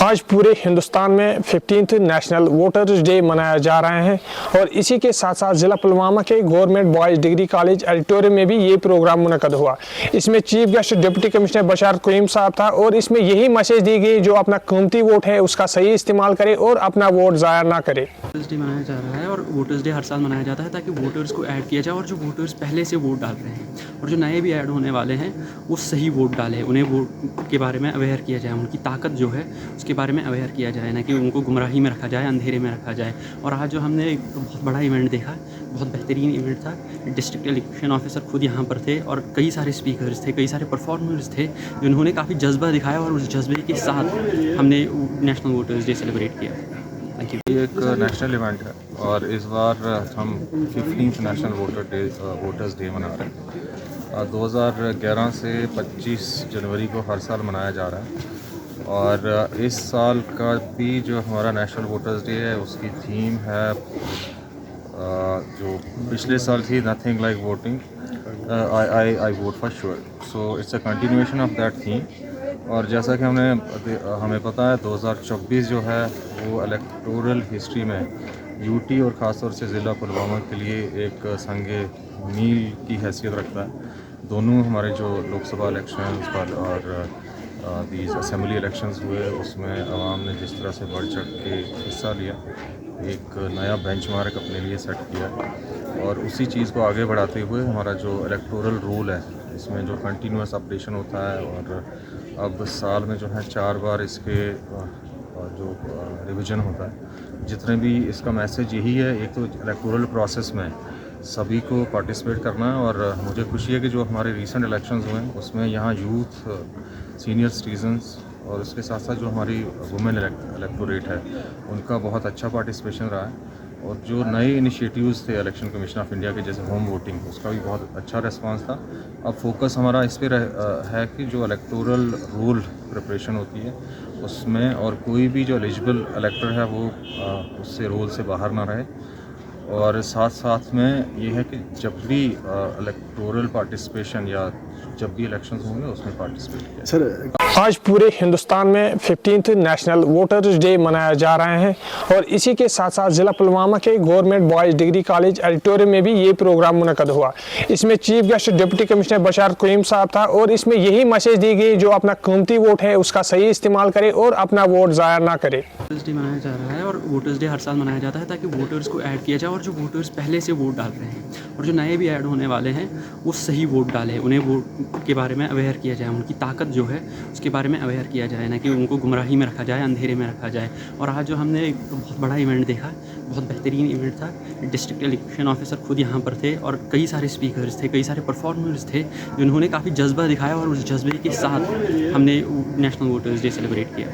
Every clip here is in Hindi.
आज पूरे हिंदुस्तान में 15th नेशनल वोटर्स डे मनाया जा रहे हैं और इसी के साथ साथ ज़िला पुलवामा के government boys degree college auditorium में भी ये प्रोग्राम मुनक़द हुआ। इसमें chief guest deputy commissioner बशार Qayyum साहब था और इसमें यही मैसेज दी गई जो अपना कीमती वोट है उसका सही इस्तेमाल करे और अपना वोट ज़ाया ना करे। वोटर्स डे मनाया जा रहा है और वोटर्स डे हर साल मनाया जाता है ताकि वोटर्स को ऐड किया जाए और जो वोटर्स पहले से वोट डाल रहे हैं और जो नए भी ऐड होने वाले हैं वो सही वोट डालें, उन्हें वोट के बारे में अवेयर किया जाए, उनकी ताकत जो है उसके बारे में अवेयर किया जाए, ना कि उनको गुमराही में रखा जाए, अंधेरे में रखा जाए। और आज जो हमने एक बहुत बड़ा इवेंट देखा, बहुत बेहतरीन इवेंट था। डिस्ट्रिक्ट इलेक्शन ऑफिसर खुद यहाँ पर थे और कई सारे स्पीकर्स थे, कई सारे परफॉर्मर्स थे जिन्होंने काफ़ी जज्बा दिखाया और उस जज्बे के साथ हमने नेशनल वोटर्स डे सेलिब्रेट किया। Thank you. ये एक नेशनल इवेंट है और इस बार हम 15th नेशनल वोटर्स डे मना रहे हैं। 2011 से 25 जनवरी को हर साल मनाया जा रहा है और इस साल का भी जो हमारा नेशनल वोटर्स डे है उसकी थीम है जो पिछले साल थी, nothing like voting, I vote for sure. So it's a continuation of that theme. और जैसा कि हमें पता है 2024 जो है वो इलेक्टोरल हिस्ट्री में यूटी और ख़ास तौर से ज़िला पुलवामा के लिए एक संगे मील की हैसियत रखता है। दोनों हमारे जो लोकसभा इलेक्शंस पर और दीज असेंबली इलेक्शंस हुए उसमें आवाम ने जिस तरह से बढ़ चढ़ के हिस्सा लिया, एक नया बेंचमार्क अपने लिए सेट किया और उसी चीज़ को आगे बढ़ाते हुए हमारा जो इलेक्टोरल रूल है इसमें जो कंटिन्यूस अपडेशन होता है और अब साल में जो है 4 बार इसके जो रिवीजन होता है। जितने भी इसका मैसेज यही है, एक तो इलेक्टोरल प्रोसेस में सभी को पार्टिसिपेट करना है और मुझे खुशी है कि जो हमारे रीसेंट इलेक्शंस हुए हैं उसमें यहाँ यूथ, सीनियर सिटीजन्स और उसके साथ साथ जो हमारी वुमेन इलेक्टोरेट है उनका बहुत अच्छा पार्टिसिपेशन रहा है। और जो नए इनिशिएटिव्स थे इलेक्शन कमीशन ऑफ इंडिया के, जैसे होम वोटिंग, उसका भी बहुत अच्छा रिस्पांस था। अब फोकस हमारा इस पर है कि जो इलेक्टोरल रूल प्रिपरेशन होती है उसमें और कोई भी जो एलिजिबल इलेक्टर है वो उससे रोल से बाहर ना रहे। और साथ साथ में ये है कि जब भी इलेक्टोरल पार्टिसिपेशन या जब भी इलेक्शंस होंगे उसमें पार्टिसिपेट किया। सर, आज पूरे हिंदुस्तान में 15th नेशनल वोटर्स डे मनाया जा रहे हैं और इसी के साथ साथ ज़िला पुलवामा के government boys degree college auditorium में भी ये प्रोग्राम मुनक़द हुआ। इसमें chief guest deputy commissioner बशार Qayyum साहब था और इसमें यही मैसेज दी गई जो अपना कीमती वोट है उसका सही इस्तेमाल करे और अपना वोट ज़ाया ना करे। वोटर्स डे मनाया जा रहा है और वोटर्स डे हर साल मनाया जाता है ताकि वोटर्स को ऐड किया जाए और जो वोटर्स पहले से वोट डाल रहे हैं और जो नए भी ऐड होने वाले हैं वो सही वोट डालें, उन्हें वोट के बारे में अवेयर किया जाए, उनकी ताकत जो है उसके बारे में अवेयर किया जाए, ना कि उनको गुमराही में रखा जाए, अंधेरे में रखा जाए। और आज जो हमने एक बहुत बड़ा इवेंट देखा, बहुत बेहतरीन इवेंट था। डिस्ट्रिक्ट इलेक्शन ऑफिसर खुद यहाँ पर थे और कई सारे स्पीकर्स थे, कई सारे परफॉर्मर्स थे जिन्होंने काफ़ी जज्बा दिखाया और उस जज्बे के साथ हमने नेशनल वोटर्स डे सेलिब्रेट किया।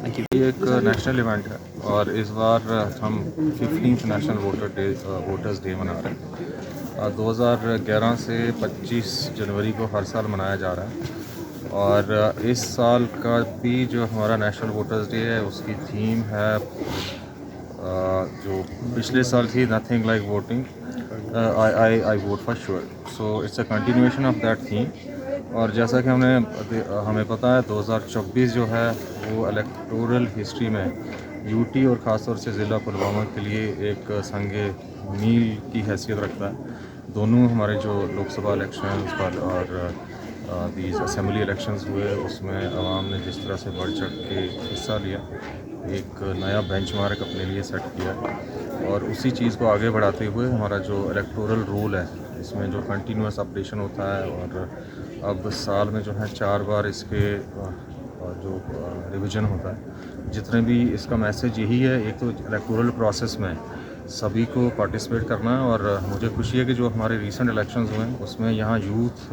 Thank you. ये एक नेशनल इवेंट है और इस बार हम 15th नेशनल वोटर्स डे मना रहे हैं। 2011 से 25 जनवरी को हर साल मनाया जा रहा है और इस साल का भी जो हमारा नेशनल वोटर्स डे है उसकी थीम है जो पिछले साल थी, nothing like voting, I vote for sure. So it's a continuation of that theme. और जैसा कि हमें पता है 2024 जो है वो इलेक्टोरल हिस्ट्री में यूटी और ख़ास तौर से ज़िला पुलवामा के लिए एक संगे मील की हैसियत रखता है। दोनों हमारे जो लोकसभा इलेक्शंस पर और दीज असेंबली इलेक्शंस हुए उसमें आवाम ने जिस तरह से बढ़ चढ़ के हिस्सा लिया, एक नया बेंचमार्क अपने लिए सेट किया और उसी चीज़ को आगे बढ़ाते हुए हमारा जो इलेक्टोरल रूल है इसमें जो कंटिन्यूस अपडेशन होता है और अब साल में जो है 4 बार इसके जो रिवीजन होता है। जितने भी इसका मैसेज यही है, एक तो इलेक्टोरल प्रोसेस में सभी को पार्टिसिपेट करना है और मुझे खुशी है कि जो हमारे रीसेंट इलेक्शंस हुए हैं उसमें यहाँ यूथ,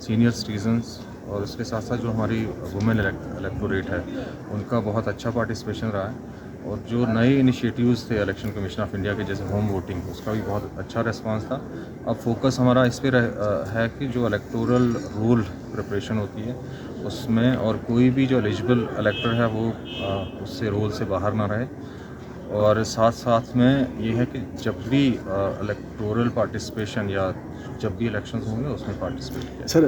सीनियर सिटीजन्स और उसके साथ साथ जो हमारी वुमेन इलेक्टोरेट है उनका बहुत अच्छा पार्टिसिपेशन रहा है। और जो नए इनिशिएटिव्स थे इलेक्शन कमीशन ऑफ इंडिया के, जैसे होम वोटिंग, उसका भी बहुत अच्छा रिस्पांस था। अब फोकस हमारा इस पर है कि जो इलेक्टोरल रूल प्रिपरेशन होती है उसमें और कोई भी जो एलिजिबल इलेक्टर है वो उससे रोल से बाहर ना रहे। और साथ साथ में ये है कि जब भी इलेक्टोरल पार्टिसिपेशन या जब भी इलेक्शंस होंगे उसमें पार्टिसिपेट किया। सर